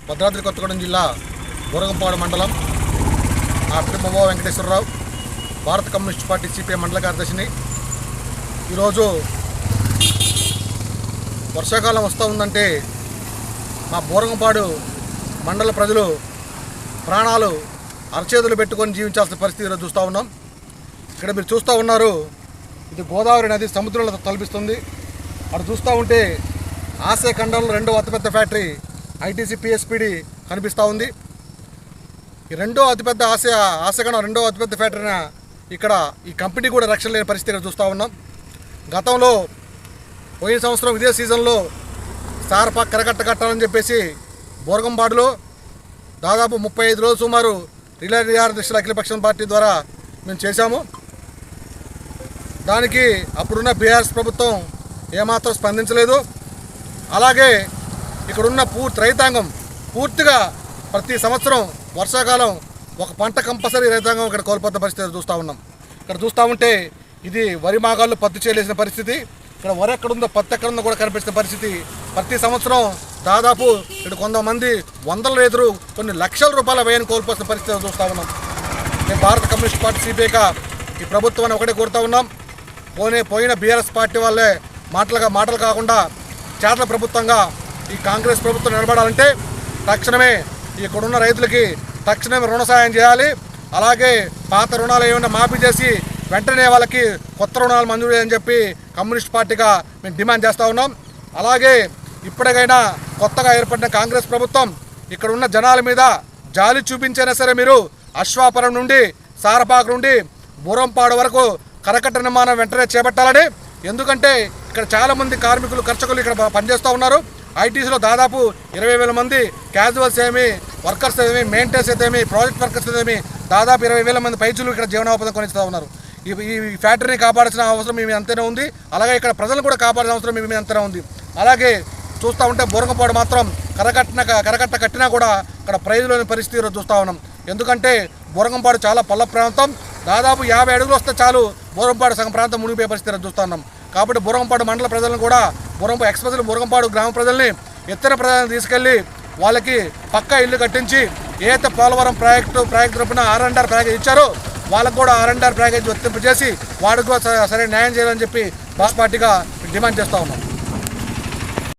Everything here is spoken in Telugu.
భద్రాద్రి కొత్తగూడెం జిల్లా బోరగంపాడు మండలం. నా పేరు మొవ్వ వెంకటేశ్వరరావు, భారత కమ్యూనిస్ట్ పార్టీ సిపిఐ మండల కార్యదర్శిని. ఈరోజు వర్షాకాలం వస్తూ ఉందంటే మా బోరగంపాడు మండల ప్రజలు ప్రాణాలు అరచేతులు పెట్టుకొని జీవించాల్సిన పరిస్థితి ఈరోజు చూస్తూ ఉన్నాం. ఇక్కడ మీరు చూస్తూ ఉన్నారు, ఇది గోదావరి నది సముద్రంలో తలపిస్తుంది. అటు చూస్తూ ఉంటే ఆసియా ఖండంలో రెండవ అతిపెద్ద ఫ్యాక్టరీ ఐటీసీ పిఎస్పిడి కనిపిస్తూ ఉంది. ఈ రెండో అతిపెద్ద ఆసియా ఖండం రెండో అతిపెద్ద ఫ్యాక్టరీన ఇక్కడ ఈ కంపెనీ కూడా రక్షణ లేని పరిస్థితి చూస్తూ ఉన్నాం. గతంలో పోయిన సంవత్సరం ఇదే సీజన్లో సారపాక్ కట్టాలని చెప్పేసి బోరగంపాడులో దాదాపు 35 రోజులు సుమారు రిలే నిరాహారదీక్షలు అఖిలపక్షం పార్టీ ద్వారా మేము చేశాము. దానికి అప్పుడున్న బీఆర్ఎస్ ప్రభుత్వం ఏమాత్రం స్పందించలేదు. అలాగే ఇక్కడున్న రైతాంగం పూర్తిగా ప్రతి సంవత్సరం వర్షాకాలం ఒక పంట కంపల్సరీ రైతాంగం ఇక్కడ కోల్పోతున్న పరిస్థితి చూస్తూ ఉన్నాం. ఇక్కడ చూస్తూ ఉంటే ఇది వరి మాగాళ్ళు పత్తి చేయలేసిన పరిస్థితి. ఇక్కడ వరి ఎక్కడుందో పత్తి ఎక్కడుందో కూడా కనిపిస్తున్న పరిస్థితి. ప్రతి సంవత్సరం దాదాపు ఇక్కడ కొంతమంది వందల రైతులు కొన్ని లక్షల రూపాయల వ్యయాన్ని కోల్పోతున్న పరిస్థితి చూస్తూ ఉన్నాం. మేము భారత కమ్యూనిస్ట్ పార్టీ సిపిఐగా ఈ ప్రభుత్వాన్ని ఒకటే కోరుతూ ఉన్నాం. పోయిన బీఆర్ఎస్ పార్టీ వాళ్ళే మాటలు కాకుండా చేతల ప్రభుత్వంగా ఈ కాంగ్రెస్ ప్రభుత్వం నిలబడాలంటే తక్షణమే ఇక్కడున్న రైతులకి తక్షణమే రుణ సాయం చేయాలి. అలాగే పాత రుణాలు ఏమైనా మాఫీ చేసి వెంటనే వాళ్ళకి కొత్త రుణాలు మంజూరు అని చెప్పి కమ్యూనిస్ట్ పార్టీగా మేము డిమాండ్ చేస్తూ ఉన్నాం. అలాగే ఇప్పటికైనా కొత్తగా ఏర్పడిన కాంగ్రెస్ ప్రభుత్వం ఇక్కడ ఉన్న జనాల మీద జాలి చూపించైనా సరే మీరు అశ్వాపురం నుండి సారపాక నుండి బోరంపాడు వరకు కరకట్ట నిర్మాణం వెంటనే చేపట్టాలని. ఎందుకంటే ఇక్కడ చాలామంది కార్మికులు కర్షకులు ఇక్కడ పనిచేస్తూ ఉన్నారు. ఐటీసీలో దాదాపు 20,000 మంది క్యాజువల్స్ ఏమి, వర్కర్స్ ఏమి, మెయింటెనెన్స్ ఏమి, ప్రాజెక్ట్ వర్కర్స్ ఏమి దాదాపు 20,000 మంది పైచులు ఇక్కడ జీవనోపాధి కొనిస్తూ ఉన్నారు. ఈ ఫ్యాక్టరీని కాపాడాల్సిన అవసరం మేము అంతనే ఉంది. అలాగే ఇక్కడ ప్రజలు కూడా కాపాడాల్సిన అవసరం మేము అంతనే ఉంది. అలాగే చూస్తూ ఉంటే బోరగంపాడు మాత్రం కరకట్ట కట్టినా కూడా ఇక్కడ ప్రైజ్లోని పరిస్థితి ఈరోజు చూస్తూ ఉన్నాం. ఎందుకంటే బోరగంపాడు చాలా పల్ల ప్రాంతం. దాదాపు 50 అడుగులు వస్తే చాలు బోరగంపాడు సగం ప్రాంతం మునిగిపోయే పరిస్థితి చూస్తూ ఉన్నాం. కాబట్టి బోరగంపాడు మండల ప్రజలను కూడా ఎక్స్పెషల్లీ బోరగంపాడు గ్రామ ప్రజల్ని ఎత్తైన ప్రజలను తీసుకెళ్లి వాళ్ళకి పక్కా ఇల్లు కట్టించి ఏదైతే పోలవరం ప్రాజెక్టు తరపున R&R ప్యాకేజ్ ఇచ్చారో వాళ్ళకు కూడా R&R ప్యాకేజ్ వర్తింపజేసి వాడికి కూడా సరైన న్యాయం చేయాలని చెప్పి భారత పార్టీగా డిమాండ్ చేస్తూ ఉన్నాం.